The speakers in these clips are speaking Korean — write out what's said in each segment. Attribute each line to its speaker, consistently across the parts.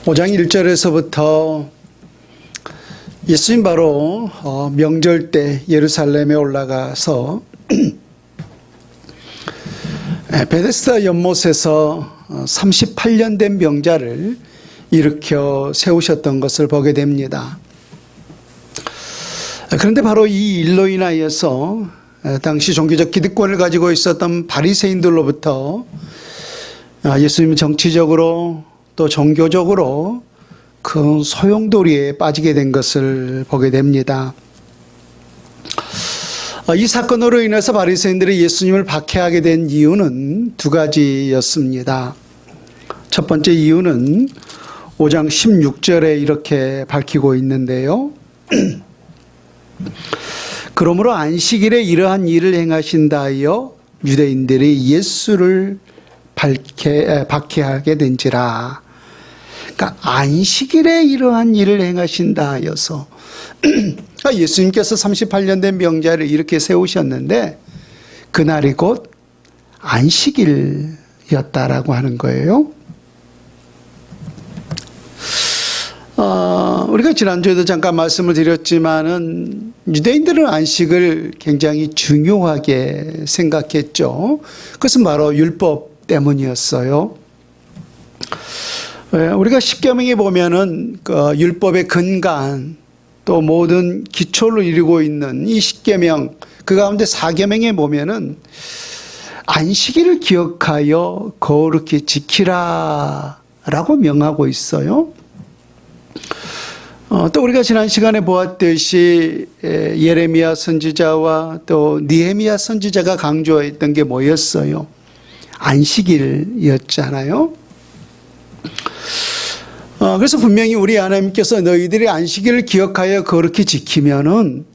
Speaker 1: 5장 1절에서부터 예수님 바로 명절 때 예루살렘에 올라가서 베데스다 연못에서 38년 된 병자를 일으켜 세우셨던 것을 보게 됩니다. 그런데 바로 이 일로 인하여서 당시 종교적 기득권을 가지고 있었던 바리새인들로부터 예수님은 정치적으로 또 종교적으로 큰 소용돌이에 빠지게 된 것을 보게 됩니다. 이 사건으로 인해서 바리새인들이 예수님을 박해하게 된 이유는 두 가지였습니다. 첫 번째 이유는 5장 16절에 이렇게 밝히고 있는데요. 그러므로 안식일에 이러한 일을 행하신다 하여 유대인들이 예수를 박해하게 된지라. 그러니까 안식일에 이러한 일을 행하신다 하여서 예수님께서 38년 된 병자를 이렇게 세우셨는데 그날이 곧 안식일이었다라고 하는 거예요. 우리가 지난주에도 잠깐 말씀을 드렸지만은 유대인들은 안식을 굉장히 중요하게 생각했죠. 그것은 바로 율법 때문이었어요. 우리가 십계명에 보면은 그 율법의 근간 또 모든 기초를 이루고 있는 이 십계명 그 가운데 사계명에 보면은 안식일을 기억하여 거룩히 지키라라고 명하고 있어요. 또 우리가 지난 시간에 보았듯이 예레미야 선지자와 또 느헤미야 선지자가 강조했던 게 뭐였어요? 안식일이었잖아요. 그래서 분명히 우리 하나님께서 너희들이 안식일을 기억하여 거룩히 지키면은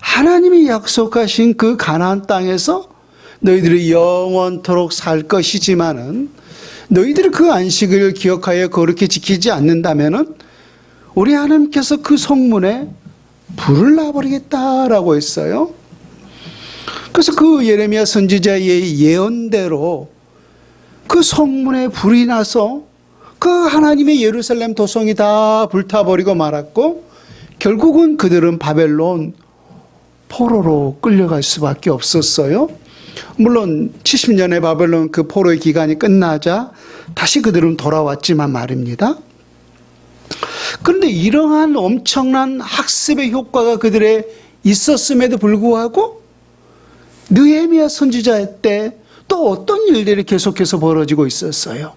Speaker 1: 하나님이 약속하신 그 가나안 땅에서 너희들이 영원토록 살 것이지만은 너희들이 그 안식일을 기억하여 거룩히 지키지 않는다면은 우리 하나님께서 그 성문에 불을 놔버리겠다라고 했어요. 그래서 그 예레미야 선지자의 예언대로 그 성문에 불이 나서 그 하나님의 예루살렘 도성이 다 불타버리고 말았고 결국은 그들은 바벨론 포로로 끌려갈 수밖에 없었어요. 물론 70년의 바벨론 그 포로의 기간이 끝나자 다시 그들은 돌아왔지만 말입니다. 그런데 이러한 엄청난 학습의 효과가 그들의 있었음에도 불구하고 느헤미야 선지자 때 또 어떤 일들이 계속해서 벌어지고 있었어요.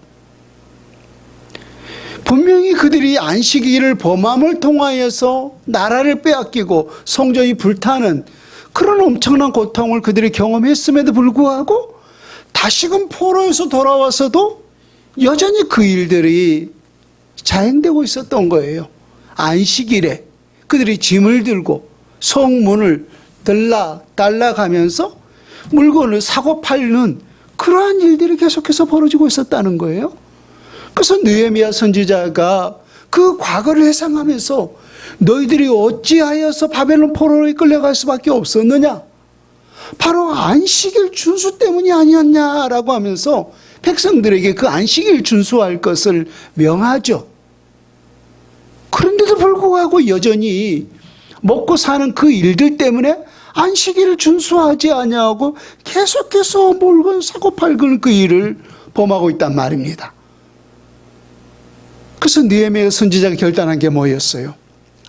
Speaker 1: 분명히 그들이 안식일을 범함을 통하여서 나라를 빼앗기고 성전이 불타는 그런 엄청난 고통을 그들이 경험했음에도 불구하고 다시금 포로에서 돌아와서도 여전히 그 일들이 자행되고 있었던 거예요. 안식일에 그들이 짐을 들고 성문을 달라가면서 물건을 사고 팔는 그러한 일들이 계속해서 벌어지고 있었다는 거예요. 그래서 느헤미야 선지자가 그 과거를 회상하면서 너희들이 어찌하여서 바벨론 포로로 끌려갈 수밖에 없었느냐? 바로 안식일 준수 때문이 아니었냐라고 하면서 백성들에게 그 안식일 준수할 것을 명하죠. 그런데도 불구하고 여전히 먹고 사는 그 일들 때문에 안식일을 준수하지 아니하고 계속해서 물건 사고 팔는 그 일을 범하고 있단 말입니다. 그래서 느헤미야 선지자가 결단한 게 뭐였어요?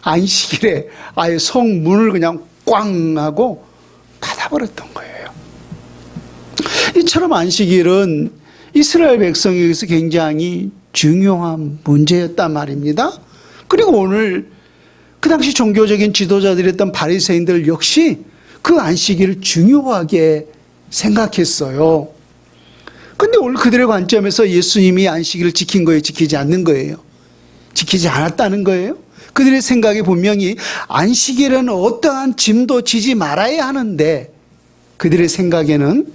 Speaker 1: 안식일에 아예 성문을 그냥 꽝 하고 닫아버렸던 거예요. 이처럼 안식일은 이스라엘 백성에게서 굉장히 중요한 문제였단 말입니다. 그리고 오늘 그 당시 종교적인 지도자들이었던 바리새인들 역시 그 안식일을 중요하게 생각했어요. 근데 오늘 그들의 관점에서 예수님이 안식일을 지킨 거예요? 지키지 않는 거예요? 지키지 않았다는 거예요? 그들의 생각이 분명히 안식일은 어떠한 짐도 지지 말아야 하는데 그들의 생각에는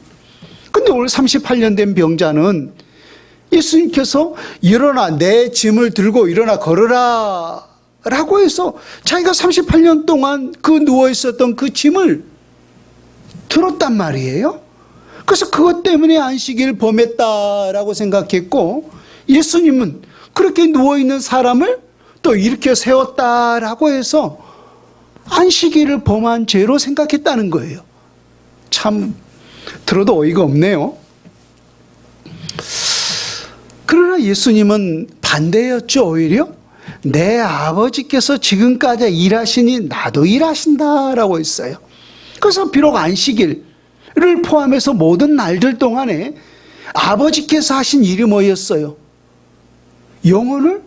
Speaker 1: 근데 오늘 38년 된 병자는 예수님께서 일어나 내 짐을 들고 일어나 걸으라 라고 해서 자기가 38년 동안 그 누워있었던 그 짐을 들었단 말이에요. 그래서 그것 때문에 안식일 범했다라고 생각했고 예수님은 그렇게 누워있는 사람을 또 일으켜 세웠다라고 해서 안식일을 범한 죄로 생각했다는 거예요. 참 들어도 어이가 없네요. 그러나 예수님은 반대였죠. 오히려 내 아버지께서 지금까지 일하시니 나도 일하신다라고 했어요. 그래서 비록 안식일을 포함해서 모든 날들 동안에 아버지께서 하신 일이 뭐였어요? 영혼을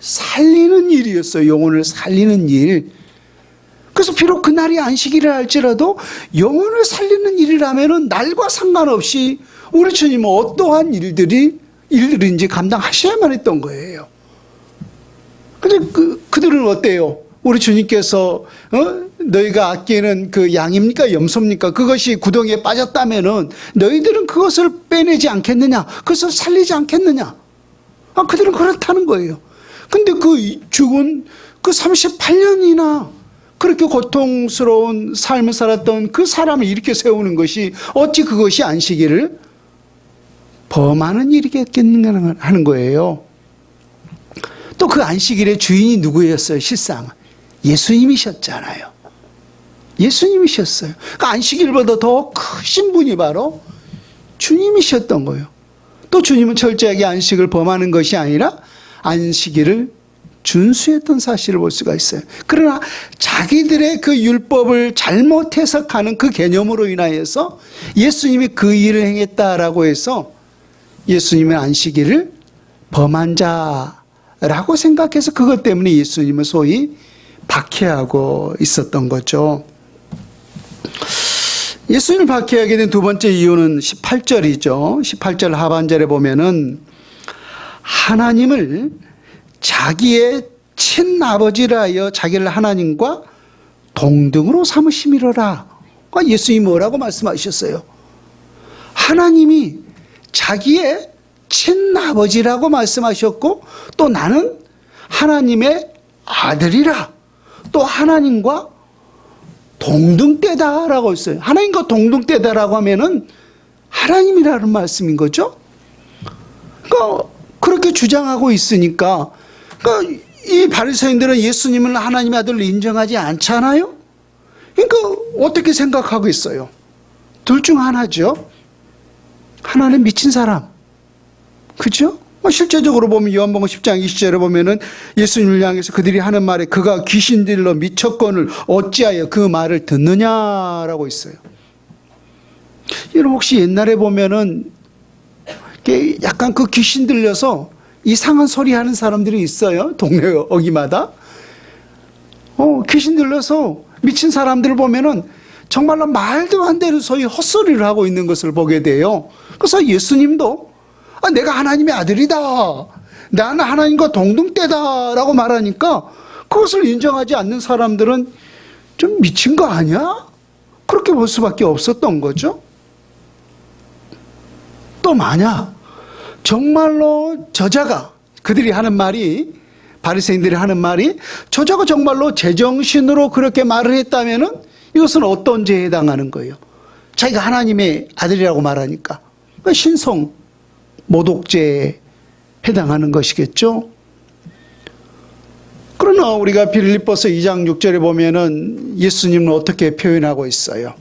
Speaker 1: 살리는 일이었어요. 영혼을 살리는 일. 그래서 비록 그날이 안식일이라 할지라도 영혼을 살리는 일이라면 날과 상관없이 우리 주님은 어떠한 일들인지 감당하셔야만 했던 거예요. 근데 그들은 어때요? 우리 주님께서 너희가 아끼는 그 양입니까? 염소입니까? 그것이 구덩이에 빠졌다면은 너희들은 그것을 빼내지 않겠느냐? 그것을 살리지 않겠느냐? 그들은 그렇다는 거예요. 근데 그 죽은 그 38년이나 그렇게 고통스러운 삶을 살았던 그 사람을 일으켜 세우는 것이 어찌 그것이 안식일을 범하는 일이겠느냐 하는 거예요. 또 그 안식일의 주인이 누구였어요? 실상 예수님이셨잖아요. 예수님이셨어요. 그 안식일보다 더 크신 분이 바로 주님이셨던 거예요. 또 주님은 철저하게 안식을 범하는 것이 아니라 안식일을 준수했던 사실을 볼 수가 있어요. 그러나 자기들의 그 율법을 잘못 해석하는 그 개념으로 인하여서 예수님이 그 일을 행했다라고 해서 예수님의 안식일을 범한 자라고 생각해서 그것 때문에 예수님을 소위 박해하고 있었던 거죠. 예수님을 박해하게 된 두 번째 이유는 18절이죠. 18절 하반절에 보면은 하나님을 자기의 친아버지라 하여 자기를 하나님과 동등으로 삼으심이로라. 예수님이 뭐라고 말씀하셨어요? 하나님이 자기의 친아버지라고 말씀하셨고 또 나는 하나님의 아들이라. 또 하나님과 동등대다라고 했어요. 하나님과 동등대다라고 하면은 하나님이라는 말씀인 거죠. 그러니까 그렇게 주장하고 있으니까 그러니까 이 바리새인들은 예수님을 하나님의 아들로 인정하지 않잖아요. 그러니까 어떻게 생각하고 있어요? 둘 중 하나죠. 하나는 미친 사람. 그죠? 실제적으로 보면 요한복음 10장 20절에 보면은 예수님을 향해서 그들이 하는 말에 그가 귀신들로 미쳤거늘 어찌하여 그 말을 듣느냐라고 있어요. 여러분 혹시 옛날에 보면은 약간 그 귀신 들려서 이상한 소리 하는 사람들이 있어요. 동네 어기마다. 귀신 들려서 미친 사람들을 보면은 정말로 말도 안 되는 소리 헛소리를 하고 있는 것을 보게 돼요. 그래서 예수님도 내가 하나님의 아들이다. 나는 하나님과 동등대다라고 말하니까 그것을 인정하지 않는 사람들은 좀 미친 거 아니야? 그렇게 볼 수밖에 없었던 거죠. 또 만약 정말로 저자가 그들이 하는 말이 바리새인들이 하는 말이 저자가 정말로 제정신으로 그렇게 말을 했다면은 이것은 어떤 죄에 해당하는 거예요? 자기가 하나님의 아들이라고 말하니까 신성 모독죄에 해당하는 것이겠죠. 그러나 우리가 빌립보서 2장 6절에 보면은 예수님은 어떻게 표현하고 있어요?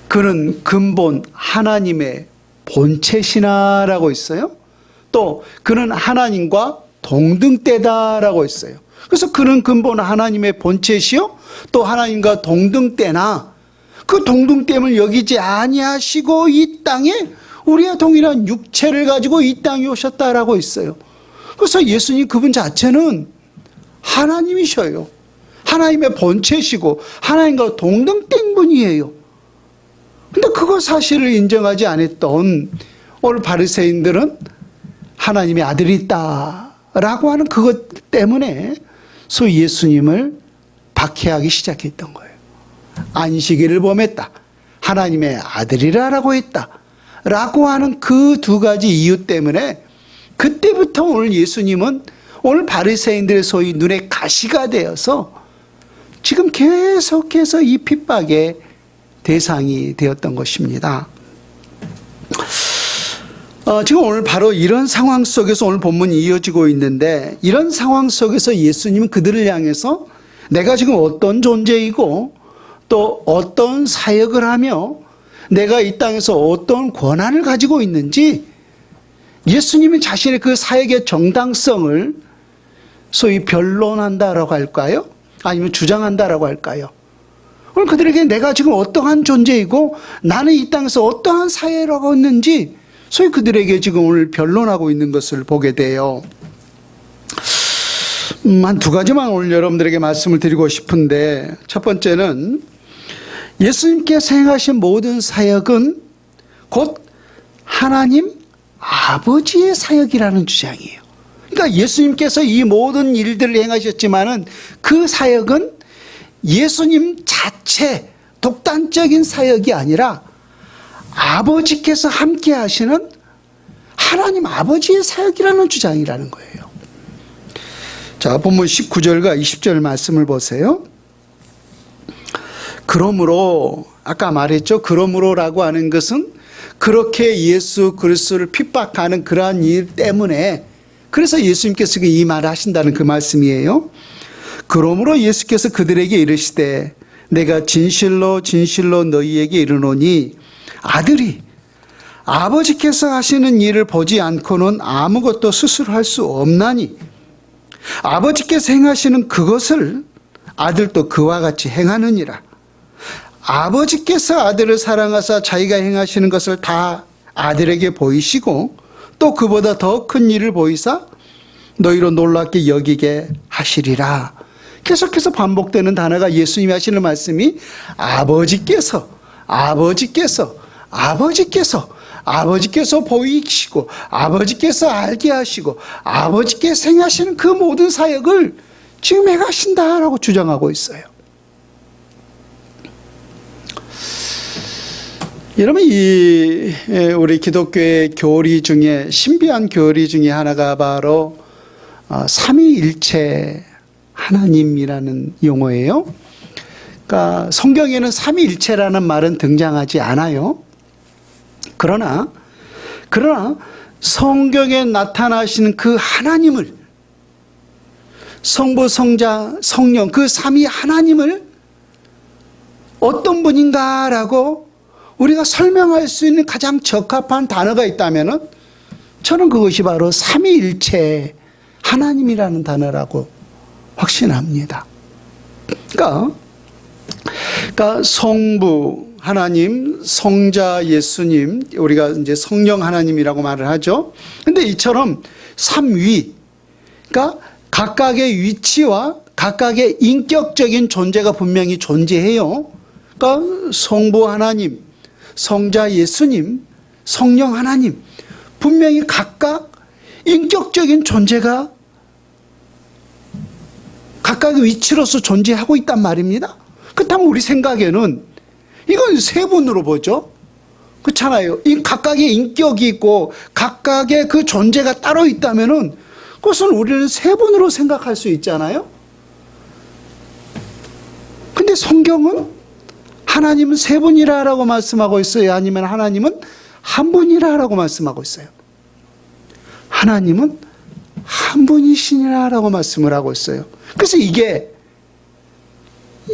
Speaker 1: 그는 근본 하나님의 본체시나라고 있어요. 또 그는 하나님과 동등대다라고 있어요. 그래서 그는 근본 하나님의 본체시요 또 하나님과 동등대나 그 동등됨을 여기지 아니하시고 이 땅에 우리와 동일한 육체를 가지고 이 땅에 오셨다라고 있어요. 그래서 예수님 그분 자체는 하나님이셔요. 하나님의 본체시고 하나님과 동등된 분이에요. 근데 그거 사실을 인정하지 않았던 오늘 바리새인들은 하나님의 아들이 있다라고 하는 그것 때문에 소위 예수님을 박해하기 시작했던 거예요. 안식일을 범했다. 하나님의 아들이라고 했다. 라고 하는 그 두 가지 이유 때문에 그때부터 오늘 예수님은 오늘 바리새인들의 소위 눈에 가시가 되어서 지금 계속해서 이 핍박의 대상이 되었던 것입니다. 지금 오늘 바로 이런 상황 속에서 오늘 본문이 이어지고 있는데, 이런 상황 속에서 예수님은 그들을 향해서 내가 지금 어떤 존재이고 또 어떤 사역을 하며 내가 이 땅에서 어떤 권한을 가지고 있는지 예수님이 자신의 그 사역의 정당성을 소위 변론한다라고 할까요? 아니면 주장한다라고 할까요? 오늘 그들에게 내가 지금 어떠한 존재이고 나는 이 땅에서 어떠한 사역을 하고 있는지 소위 그들에게 지금 오늘 변론하고 있는 것을 보게 돼요. 한 두 가지만 오늘 여러분들에게 말씀을 드리고 싶은데, 첫 번째는 예수님께서 행하신 모든 사역은 곧 하나님 아버지의 사역이라는 주장이에요. 그러니까 예수님께서 이 모든 일들을 행하셨지만은 그 사역은 예수님 자체 독단적인 사역이 아니라 아버지께서 함께 하시는 하나님 아버지의 사역이라는 주장이라는 거예요. 자, 본문 19절과 20절 말씀을 보세요. 그러므로, 아까 말했죠. 그러므로라고 하는 것은 그렇게 예수 그리스도를 핍박하는 그러한 일 때문에, 그래서 예수님께서 이 말을 하신다는 그 말씀이에요. 그러므로 예수께서 그들에게 이르시되 내가 진실로 진실로 너희에게 이르노니 아들이 아버지께서 하시는 일을 보지 않고는 아무것도 스스로 할 수 없나니 아버지께서 행하시는 그것을 아들도 그와 같이 행하느니라. 아버지께서 아들을 사랑하사 자기가 행하시는 것을 다 아들에게 보이시고 또 그보다 더 큰 일을 보이사 너희로 놀랍게 여기게 하시리라. 계속해서 반복되는 단어가 예수님이 하시는 말씀이 아버지께서 보이시고 아버지께서 알게 하시고 아버지께서 행하시는 그 모든 사역을 지금 행하신다라고 주장하고 있어요. 여러분, 우리 기독교의 교리 중에 신비한 교리 중에 하나가 바로 삼위일체 하나님이라는 용어예요. 그러니까 성경에는 삼위일체라는 말은 등장하지 않아요. 그러나 성경에 나타나시는 그 하나님을, 성부, 성자, 성령, 그 삼위 하나님을 어떤 분인가라고 우리가 설명할 수 있는 가장 적합한 단어가 있다면은 저는 그것이 바로 삼위일체 하나님이라는 단어라고 확신합니다. 그러니까 성부 하나님, 성자 예수님, 우리가 이제 성령 하나님이라고 말을 하죠. 근데 이처럼 삼위, 그러니까 각각의 위치와 각각의 인격적인 존재가 분명히 존재해요. 그러니까 성부 하나님, 성자 예수님, 성령 하나님, 분명히 각각 인격적인 존재가 각각의 위치로서 존재하고 있단 말입니다. 그렇다면 우리 생각에는 이건 세 분으로 보죠. 그렇잖아요. 이 각각의 인격이 있고 각각의 그 존재가 따로 있다면은 그것은 우리는 세 분으로 생각할 수 있잖아요. 근데 성경은 하나님은 세 분이라고 말씀하고 있어요? 아니면 하나님은 한 분이라고 말씀하고 있어요? 하나님은 한 분이시라고 말씀을 하고 있어요. 그래서 이게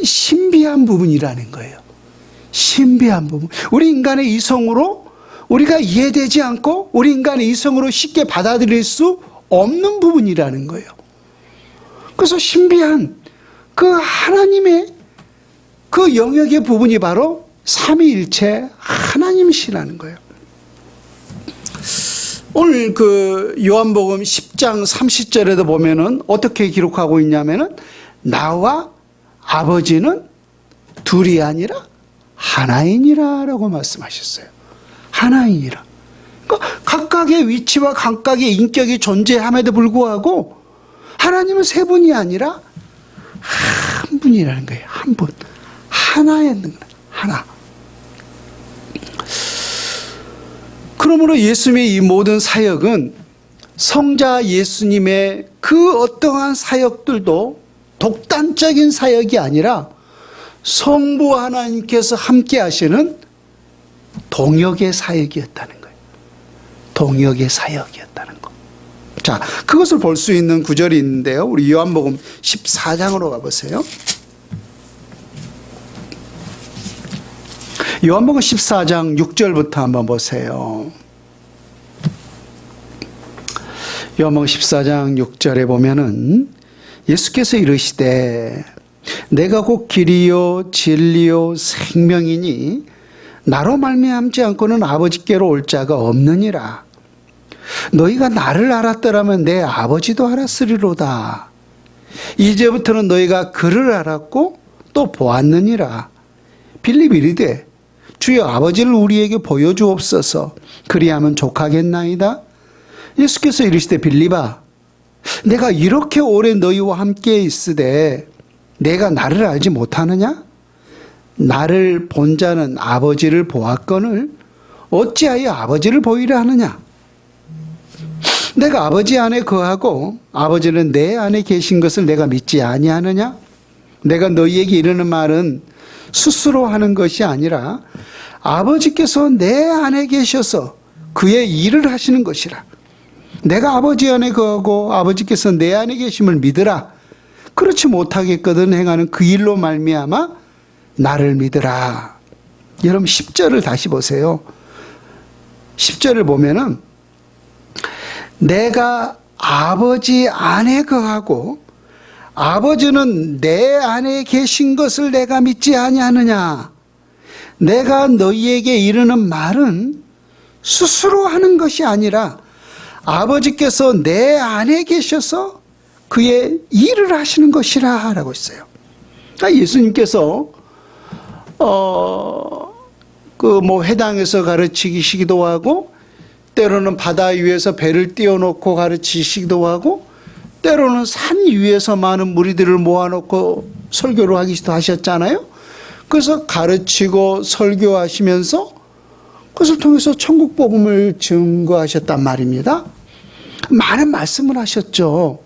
Speaker 1: 신비한 부분이라는 거예요. 신비한 부분. 우리 인간의 이성으로 우리가 이해되지 않고 우리 인간의 이성으로 쉽게 받아들일 수 없는 부분이라는 거예요. 그래서 신비한 그 하나님의 그 영역의 부분이 바로 삼위일체 하나님이시라는 거예요. 오늘 그 요한복음 10장 30절에도 보면은 어떻게 기록하고 있냐면은 나와 아버지는 둘이 아니라 하나이니라라고 말씀하셨어요. 하나이니라. 그러니까 각각의 위치와 각각의 인격이 존재함에도 불구하고 하나님은 세 분이 아니라 한 분이라는 거예요. 한 분. 하나였는 거예요. 하나. 그러므로 예수님의 이 모든 사역은 성자 예수님의 그 어떠한 사역들도 독단적인 사역이 아니라 성부 하나님께서 함께 하시는 동역의 사역이었다는 거예요. 동역의 사역이었다는 것. 자, 그것을 볼 수 있는 구절이 있는데요. 우리 요한복음 14장으로 가보세요. 요한복음 14장 6절부터 한번 보세요. 요한복음 14장 6절에 보면은 예수께서 이르시되 내가 곧 길이요 진리요 생명이니 나로 말미암지 않고는 아버지께로 올 자가 없느니라. 너희가 나를 알았더라면 내 아버지도 알았으리로다. 이제부터는 너희가 그를 알았고 또 보았느니라. 빌립이 이르되 주여 아버지를 우리에게 보여주옵소서. 그리하면 족하겠나이다. 예수께서 이르시되 빌립아 내가 이렇게 오래 너희와 함께 있으되 내가 나를 알지 못하느냐? 나를 본 자는 아버지를 보았거늘 어찌하여 아버지를 보이려 하느냐? 내가 아버지 안에 거하고 아버지는 내 안에 계신 것을 내가 믿지 아니하느냐? 내가 너희에게 이르는 말은 스스로 하는 것이 아니라 아버지께서 내 안에 계셔서 그의 일을 하시는 것이라. 내가 아버지 안에 거하고 아버지께서 내 안에 계심을 믿으라. 그렇지 못하겠거든 행하는 그 일로 말미암아 나를 믿으라. 여러분 10절을 다시 보세요. 10절을 보면은 내가 아버지 안에 거하고 아버지는 내 안에 계신 것을 내가 믿지 아니하느냐. 내가 너희에게 이르는 말은 스스로 하는 것이 아니라 아버지께서 내 안에 계셔서 그의 일을 하시는 것이라 라고 했어요. 예수님께서 회당에서 가르치시기도 하고 때로는 바다 위에서 배를 띄워놓고 가르치시기도 하고 때로는 산 위에서 많은 무리들을 모아놓고 설교를 하기도 하셨잖아요. 그래서 가르치고 설교하시면서 그것을 통해서 천국 복음을 증거하셨단 말입니다. 많은 말씀을 하셨죠.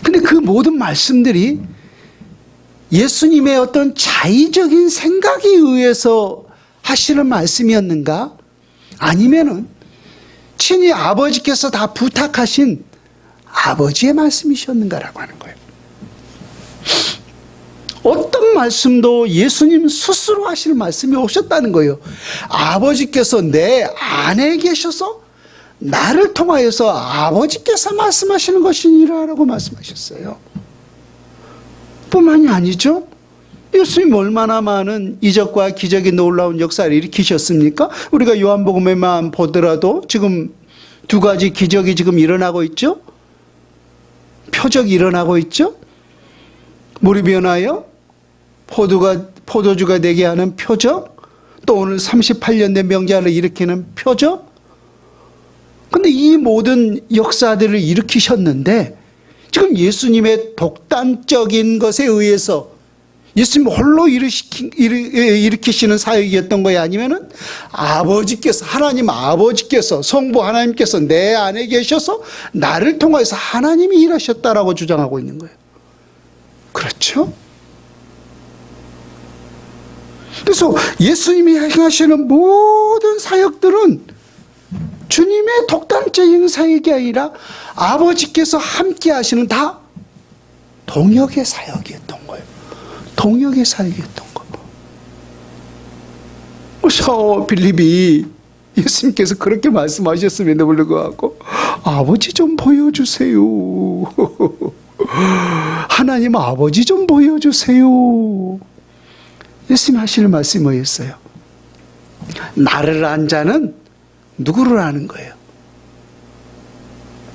Speaker 1: 근데 그 모든 말씀들이 예수님의 어떤 자의적인 생각에 의해서 하시는 말씀이었는가? 아니면은 친히 아버지께서 다 부탁하신 아버지의 말씀이셨는가라고 하는 거예요. 어떤 말씀도 예수님 스스로 하시는 말씀이 오셨다는 거예요. 아버지께서 내 안에 계셔서 나를 통하여서 아버지께서 말씀하시는 것이니라 라고 말씀하셨어요. 뿐만이 아니죠. 예수님 얼마나 많은 이적과 기적이 놀라운 역사를 일으키셨습니까? 우리가 요한복음에만 보더라도 지금 두 가지 기적이 지금 일어나고 있죠. 표적이 일어나고 있죠. 물이 변하여 포도주가 되게 하는 표적, 또 오늘 38년 된 명절을 일으키는 표적. 근데 이 모든 역사들을 일으키셨는데 지금 예수님의 독단적인 것에 의해서 예수님 홀로 일으키시는 사역이었던 거예요? 아니면은 아버지께서, 하나님 아버지께서, 성부 하나님께서 내 안에 계셔서 나를 통해서 하나님이 일하셨다라고 주장하고 있는 거예요. 그렇죠? 그래서 예수님이 행하시는 모든 사역들은 주님의 독단적인 사역이 아니라 아버지께서 함께 하시는 다 동역의 사역이었던 거예요. 동역의 사역이었던 거. 그래서 빌립이 예수님께서 그렇게 말씀하셨음에도 불구하고 아버지 좀 보여주세요. 하나님 아버지 좀 보여주세요. 예수님 하시는 말씀이 뭐였어요? 나를 안 자는 누구를 아는 거예요?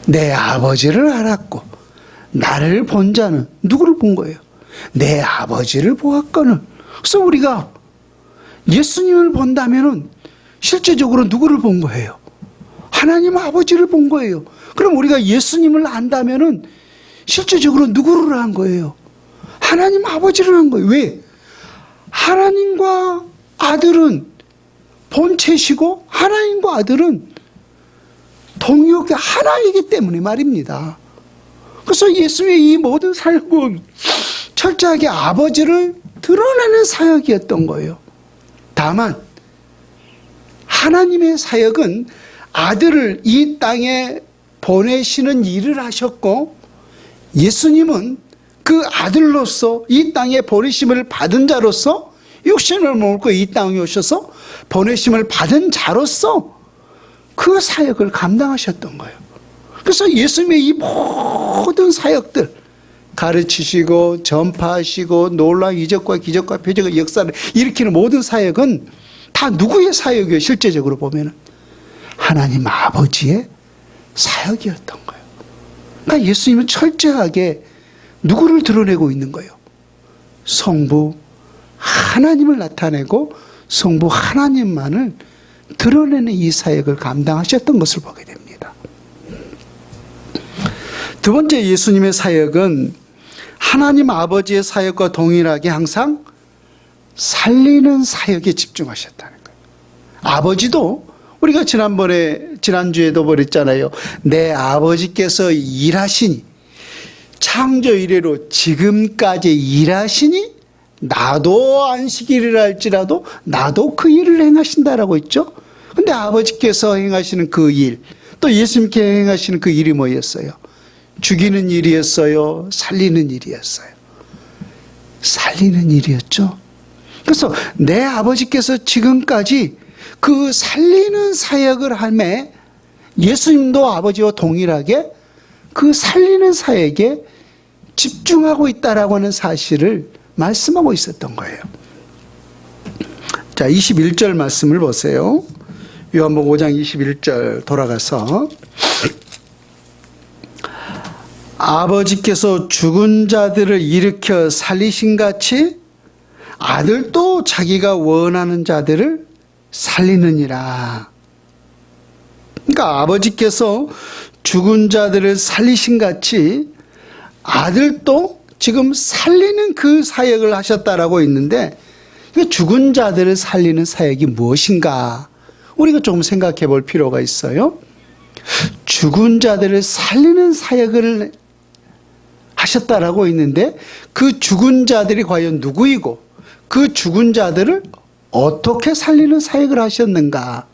Speaker 1: 내 아버지를 알았고 나를 본 자는 누구를 본 거예요? 내 아버지를 보았거늘. 그래서 우리가 예수님을 본다면은 실제적으로 누구를 본 거예요? 하나님 아버지를 본 거예요. 그럼 우리가 예수님을 안다면은 실제적으로 누구를 한 거예요? 하나님 아버지를 한 거예요. 왜? 하나님과 아들은 본체시고 하나님과 아들은 동역이 하나이기 때문에 말입니다. 그래서 예수님의 이 모든 사역은 철저하게 아버지를 드러내는 사역이었던 거예요. 다만 하나님의 사역은 아들을 이 땅에 보내시는 일을 하셨고, 예수님은 그 아들로서 이 땅에 보내심을 받은 자로서 육신을 먹고 이 땅에 오셔서 보내심을 받은 자로서 그 사역을 감당하셨던 거예요. 그래서 예수님의 이 모든 사역들, 가르치시고 전파하시고 놀라운 이적과 기적과 표적의 역사를 일으키는 모든 사역은 다 누구의 사역이에요? 실제적으로 보면 하나님 아버지의 사역이었던 거예요. 그러니까 예수님은 철저하게 누구를 드러내고 있는 거예요? 성부 하나님을 나타내고 성부 하나님만을 드러내는 이 사역을 감당하셨던 것을 보게 됩니다. 두 번째, 예수님의 사역은 하나님 아버지의 사역과 동일하게 항상 살리는 사역에 집중하셨다는 거예요. 아버지도 우리가 지난주에도 그랬잖아요. 내 아버지께서 일하시니, 창조 이래로 지금까지 일하시니 나도 안식일이라 할지라도 나도 그 일을 행하신다라고 했죠. 근데 아버지께서 행하시는 그 일, 또 예수님께 행하시는 그 일이 뭐였어요? 죽이는 일이었어요? 살리는 일이었어요? 살리는 일이었죠. 그래서 내 아버지께서 지금까지 그 살리는 사역을 하며 예수님도 아버지와 동일하게 그 살리는 사역에 집중하고 있다라고 하는 사실을 말씀하고 있었던 거예요. 자, 21절 말씀을 보세요. 요한복음 5장 21절 돌아가서, 아버지께서 죽은 자들을 일으켜 살리신 같이 아들도 자기가 원하는 자들을 살리느니라. 그러니까 아버지께서 죽은 자들을 살리신 같이 아들도 지금 살리는 그 사역을 하셨다라고 있는데, 죽은 자들을 살리는 사역이 무엇인가 우리가 조금 생각해 볼 필요가 있어요. 죽은 자들을 살리는 사역을 하셨다라고 있는데, 그 죽은 자들이 과연 누구이고 그 죽은 자들을 어떻게 살리는 사역을 하셨는가?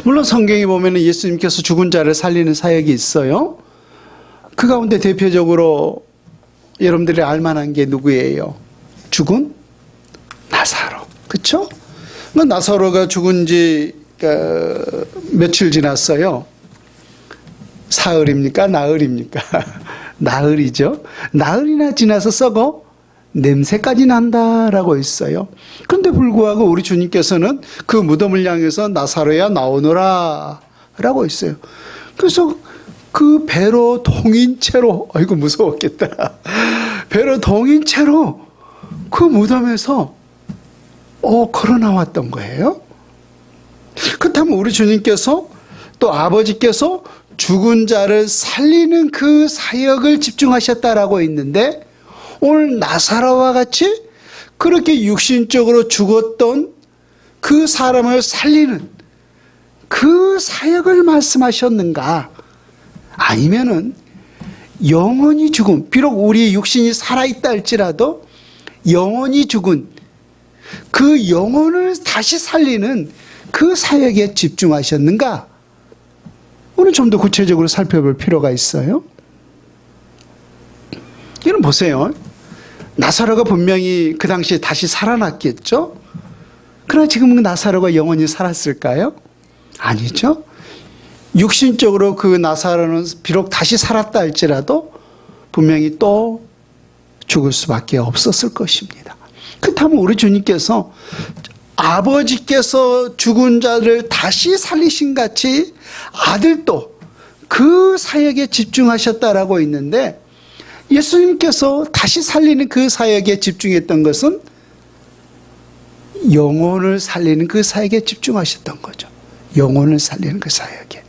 Speaker 1: 물론 성경에 보면 예수님께서 죽은 자를 살리는 사역이 있어요. 그 가운데 대표적으로 여러분들이 알만한 게 누구예요? 죽은 나사로. 그렇죠? 나사로가 죽은 지 며칠 지났어요? 사흘입니까? 나흘입니까? 나흘이죠. 나흘이나 지나서 썩어 냄새까지 난다라고 했어요. 그런데 불구하고 우리 주님께서는 그 무덤을 향해서 나사로야 나오너라 라고 했어요. 그래서 그 배로 동인 채로, 아이고 무서웠겠다. 배로 동인 채로 그 무덤에서 걸어 나왔던 거예요. 그렇다면 우리 주님께서 또 아버지께서 죽은 자를 살리는 그 사역을 집중하셨다라고 있는데, 오늘 나사로와 같이 그렇게 육신적으로 죽었던 그 사람을 살리는 그 사역을 말씀하셨는가? 아니면은 영원히 죽은, 비록 우리의 육신이 살아있다 할지라도 영원히 죽은 그 영혼을 다시 살리는 그 사역에 집중하셨는가? 오늘 좀 더 구체적으로 살펴볼 필요가 있어요. 이건 보세요. 나사로가 분명히 그 당시에 다시 살아났겠죠? 그러나 지금은 나사로가 영원히 살았을까요? 아니죠. 육신적으로 그 나사로는 비록 다시 살았다 할지라도 분명히 또 죽을 수밖에 없었을 것입니다. 그렇다면 우리 주님께서 아버지께서 죽은 자를 다시 살리신 같이 아들도 그 사역에 집중하셨다라고 있는데, 예수님께서 다시 살리는 그 사역에 집중했던 것은 영혼을 살리는 그 사역에 집중하셨던 거죠. 영혼을 살리는 그 사역에.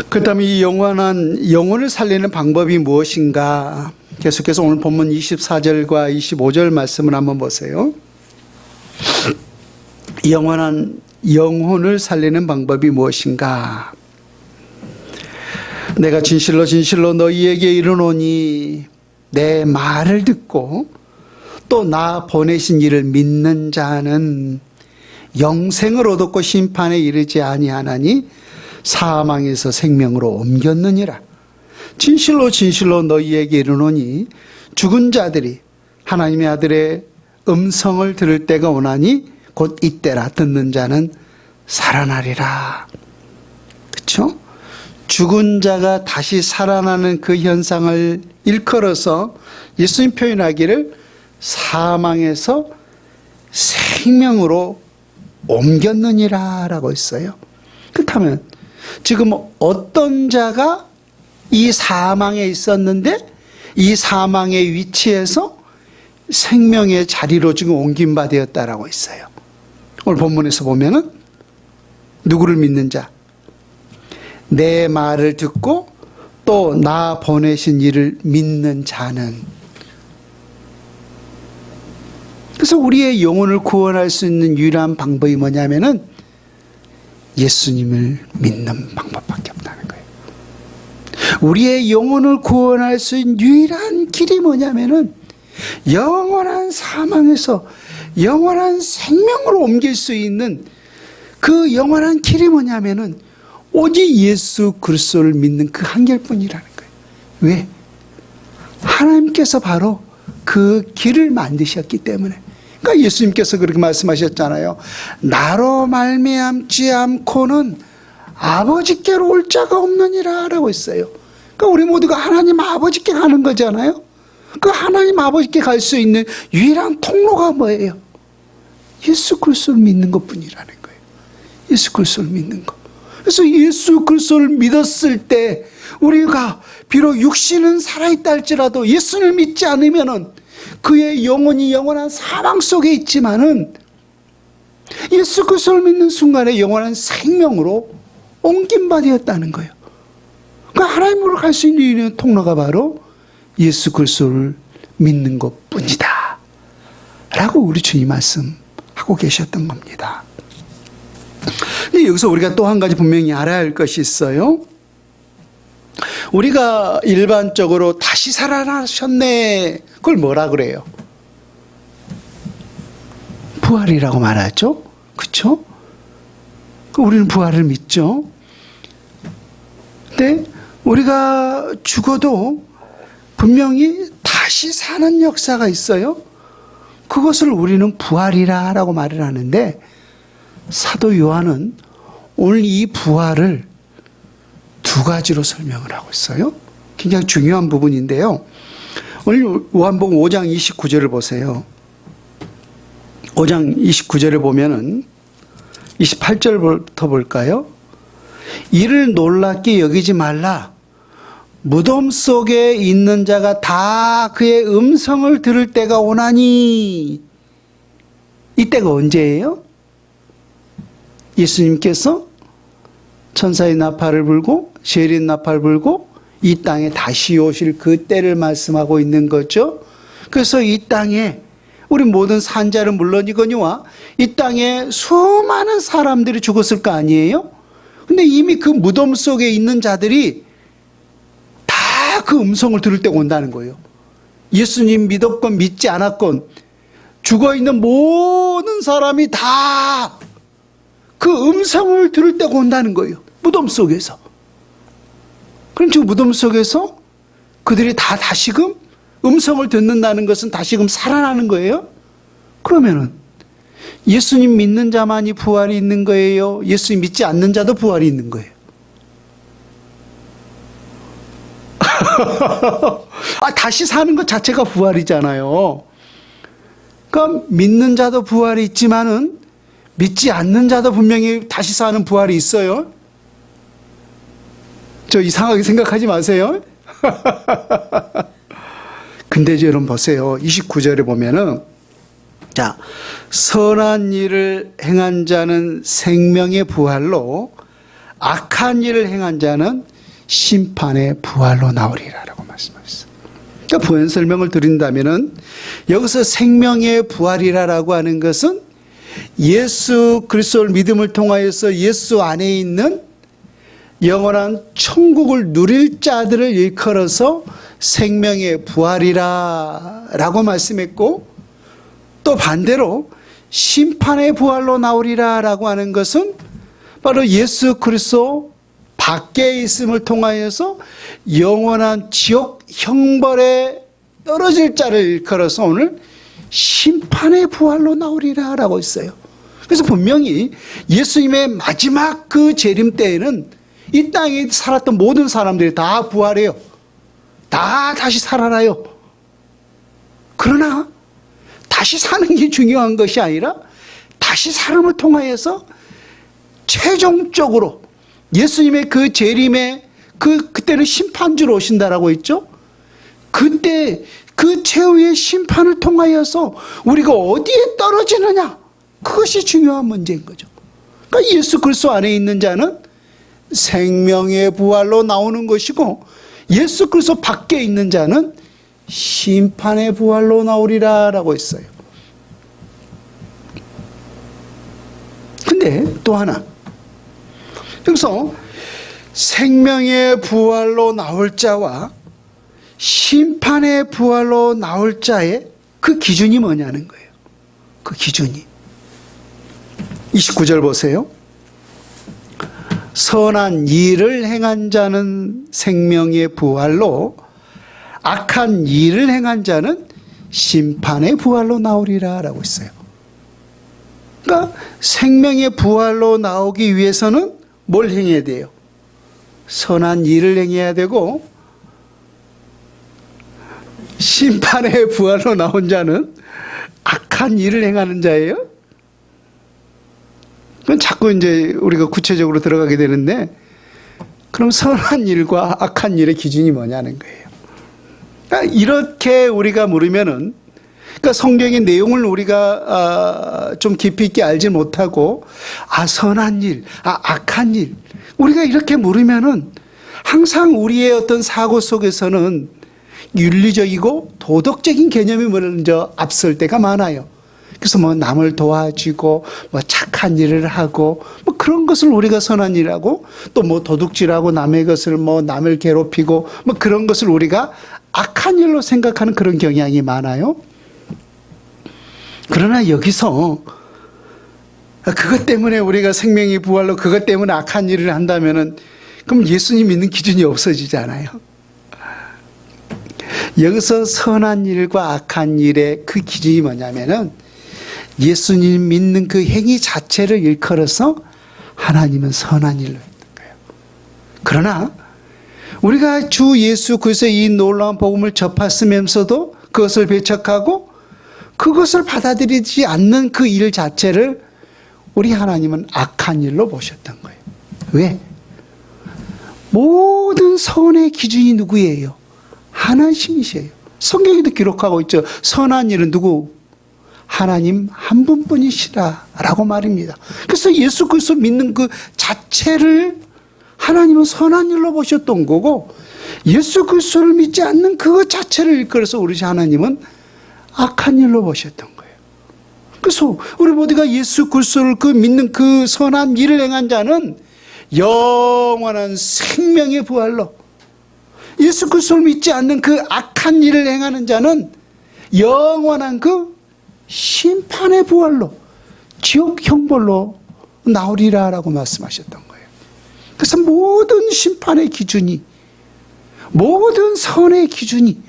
Speaker 1: 그렇다면 이 영혼을 살리는 방법이 무엇인가? 계속해서 오늘 본문 24절과 25절 말씀을 한번 보세요. 영혼을 살리는 방법이 무엇인가? 내가 진실로 진실로 너희에게 이르노니 내 말을 듣고 또 나 보내신 이를 믿는 자는 영생을 얻었고 심판에 이르지 아니하나니 사망에서 생명으로 옮겼느니라. 진실로 진실로 너희에게 이르노니 죽은 자들이 하나님의 아들의 음성을 들을 때가 오나니 곧 이때라. 듣는 자는 살아나리라. 그렇죠? 죽은 자가 다시 살아나는 그 현상을 일컬어서 예수님 표현하기를 사망에서 생명으로 옮겼느니라 라고 했어요. 그렇다면 지금 어떤 자가 이 사망에 있었는데 이 사망의 위치에서 생명의 자리로 지금 옮긴 바 되었다라고 했어요. 오늘 본문에서 보면은 누구를 믿는 자? 내 말을 듣고 또 나 보내신 이를 믿는 자는. 그래서 우리의 영혼을 구원할 수 있는 유일한 방법이 뭐냐면은 예수님을 믿는 방법밖에 없다는 거예요. 우리의 영혼을 구원할 수 있는 유일한 길이 뭐냐면은 영원한 사망에서 영원한 생명으로 옮길 수 있는 그 영원한 길이 뭐냐면은 오직 예수 그리스도를 믿는 그 한결뿐이라는 거예요. 왜? 하나님께서 바로 그 길을 만드셨기 때문에. 그러니까 예수님께서 그렇게 말씀하셨잖아요. 나로 말미암지 않고는 아버지께로 올 자가 없느니라 라고 했어요. 그러니까 우리 모두가 하나님 아버지께 가는 거잖아요. 그 하나님 아버지께 갈 수 있는 유일한 통로가 뭐예요? 예수 그리스도를 믿는 것뿐이라는 거예요. 예수 그리스도를 믿는 것. 그래서 예수 그리스도를 믿었을 때 우리가 비록 육신은 살아있다 할지라도 예수를 믿지 않으면은 그의 영혼이 영원한 사망 속에 있지만은 예수 그리스도를 믿는 순간에 영원한 생명으로 옮긴 바 되었다는 거예요. 그러니까 하나님으로 갈 수 있는 유일한 통로가 바로 예수 그리스도를 믿는 것뿐이다 라고 우리 주님 말씀하고 계셨던 겁니다. 근데 여기서 우리가 또 한 가지 분명히 알아야 할 것이 있어요. 우리가 일반적으로 다시 살아나셨네, 그걸 뭐라 그래요? 부활이라고 말하죠. 그렇죠? 우리는 부활을 믿죠. 근데 우리가 죽어도 분명히 다시 사는 역사가 있어요. 그것을 우리는 부활이라고 말을 하는데 사도 요한은 오늘 이 부활을 두 가지로 설명을 하고 있어요. 굉장히 중요한 부분인데요. 오늘 요한복음 5장 29절을 보세요. 5장 29절을 보면은 28절부터 볼까요? 이를 놀랍게 여기지 말라. 무덤 속에 있는 자가 다 그의 음성을 들을 때가 오나니. 이때가 언제예요? 예수님께서 천사의 나팔을 불고 세리의 나팔을 불고 이 땅에 다시 오실 그 때를 말씀하고 있는 거죠. 그래서 이 땅에 우리 모든 산자는 물론이거니와 이 땅에 수많은 사람들이 죽었을 거 아니에요? 근데 이미 그 무덤 속에 있는 자들이 다 그 음성을 들을 때가 온다는 거예요. 예수님 믿었건 믿지 않았건 죽어있는 모든 사람이 다 그 음성을 들을 때가 온다는 거예요. 무덤 속에서. 그럼 지금 무덤 속에서 그들이 다 다시금 음성을 듣는다는 것은 다시금 살아나는 거예요? 그러면은 예수님 믿는 자만이 부활이 있는 거예요? 예수님 믿지 않는 자도 부활이 있는 거예요? 다시 사는 것 자체가 부활이잖아요. 그러니까 믿는 자도 부활이 있지만은 믿지 않는 자도 분명히 다시 사는 부활이 있어요. 저 이상하게 생각하지 마세요. 근데 여러분 보세요. 29절에 보면은 자, 선한 일을 행한 자는 생명의 부활로 악한 일을 행한 자는 심판의 부활로 나오리라라고 말씀하셨어요. 그러니까 부연 설명을 드린다면은 여기서 생명의 부활이라고 하는 것은 예수 그리스도를 믿음을 통하여서 예수 안에 있는 영원한 천국을 누릴 자들을 일컬어서 생명의 부활이라고 말씀했고, 또 반대로 심판의 부활로 나오리라 라고 하는 것은 바로 예수 그리스도 밖에 있음을 통하여서 영원한 지옥 형벌에 떨어질 자를 일컬어서 오늘 심판의 부활로 나오리라 라고 있어요. 그래서 분명히 예수님의 마지막 그 재림 때에는 이 땅에 살았던 모든 사람들이 다 부활해요. 다 다시 살아나요. 그러나 다시 사는 게 중요한 것이 아니라 다시 삶을 통하여서 최종적으로 예수님의 그 재림에 그때는 심판주로 오신다라고 했죠. 그때 그 최후의 심판을 통하여서 우리가 어디에 떨어지느냐, 그것이 중요한 문제인 거죠. 그러니까 예수 그리스도 안에 있는 자는 생명의 부활로 나오는 것이고, 예수 그리스도 밖에 있는 자는 심판의 부활로 나오리라 라고 했어요. 근데 또 하나, 여기서 생명의 부활로 나올 자와 심판의 부활로 나올 자의 그 기준이 뭐냐는 거예요. 그 기준이 29절 보세요. 선한 일을 행한 자는 생명의 부활로, 악한 일을 행한 자는 심판의 부활로 나오리라 라고 했어요. 그러니까 생명의 부활로 나오기 위해서는 뭘 행해야 돼요? 선한 일을 행해야 되고, 심판의 부활로 나온 자는 악한 일을 행하는 자예요. 그건 자꾸 이제 우리가 구체적으로 들어가게 되는데, 그럼 선한 일과 악한 일의 기준이 뭐냐는 거예요. 그러니까 이렇게 우리가 물으면은, 그러니까 성경의 내용을 우리가 좀 깊이 있게 알지 못하고, 선한 일, 악한 일, 우리가 이렇게 물으면은 항상 우리의 어떤 사고 속에서는 윤리적이고 도덕적인 개념이 먼저 앞설 때가 많아요. 그래서 뭐 남을 도와주고 뭐 착한 일을 하고 뭐 그런 것을 우리가 선한 일하고, 또 뭐 도둑질하고 남의 것을 뭐 남을 괴롭히고 뭐 그런 것을 우리가 악한 일로 생각하는 그런 경향이 많아요. 그러나 여기서 그것 때문에 우리가 생명의 부활로 그것 때문에 악한 일을 한다면은 그럼 예수님 믿는 기준이 없어지잖아요. 여기서 선한 일과 악한 일의 그 기준이 뭐냐면은 예수님 믿는 그 행위 자체를 일컬어서 하나님은 선한 일로 했던 거예요. 그러나 우리가 주 예수 그리스도의 이 놀라운 복음을 접했으면서도 그것을 배척하고 그것을 받아들이지 않는 그 일 자체를 우리 하나님은 악한 일로 보셨던 거예요. 왜? 모든 선의 기준이 누구예요? 하나님이세요. 성경에도 기록하고 있죠. 선한 일은 누구? 하나님 한 분뿐이시라 라고 말입니다. 그래서 예수 그리스도 믿는 그 자체를 하나님은 선한 일로 보셨던 거고, 예수 그리스도를 믿지 않는 그것 자체를 일컬어서 우리 하나님은 악한 일로 보셨던 거예요. 그래서 우리 모두가 예수 그리스도를 믿는 그 선한 일을 행한 자는 영원한 생명의 부활로, 예수 그리스도를 믿지 않는 그 악한 일을 행하는 자는 영원한 그 심판의 부활로, 지옥 형벌로 나오리라라고 말씀하셨던 거예요. 그래서 모든 심판의 기준이, 모든 선의 기준이,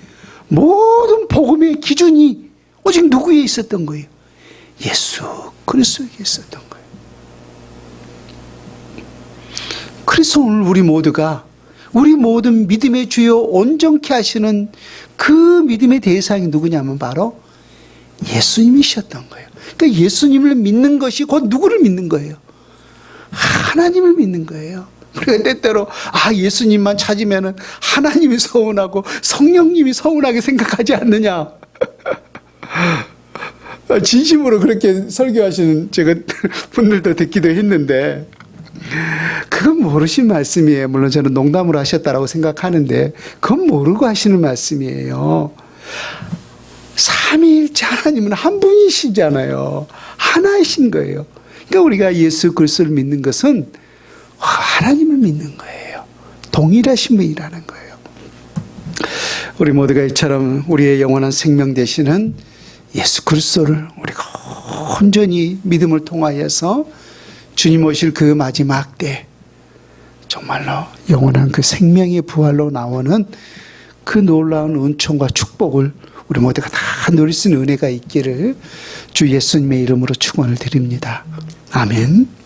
Speaker 1: 모든 복음의 기준이 오직 누구에 있었던 거예요? 예수 그리스도에 있었던 거예요. 그래서 오늘 우리 모두가 우리 모든 믿음의 주요 온전케 하시는 그 믿음의 대상이 누구냐면 바로 예수님이셨던 거예요. 그러니까 예수님을 믿는 것이 곧 누구를 믿는 거예요? 하나님을 믿는 거예요. 우리가 때때로 예수님만 찾으면 하나님이 서운하고 성령님이 서운하게 생각하지 않느냐. 진심으로 그렇게 설교하시는 제가 분들도 듣기도 했는데, 그건 모르신 말씀이에요. 물론 저는 농담으로 하셨다라고 생각하는데 그건 모르고 하시는 말씀이에요. 삼위일체 하나님은 한 분이시잖아요. 하나이신 거예요. 그러니까 우리가 예수 그리스도를 믿는 것은 하나님을 믿는 거예요. 동일하신 분이라는 거예요. 우리 모두가 이처럼 우리의 영원한 생명 되시는 예수 그리스도를 우리가 온전히 믿음을 통하여서 주님 오실 그 마지막 때 정말로 영원한 그 생명의 부활로 나오는 그 놀라운 은총과 축복을 우리 모두가 다 누릴 수 있는 은혜가 있기를 주 예수님의 이름으로 축원을 드립니다. 아멘.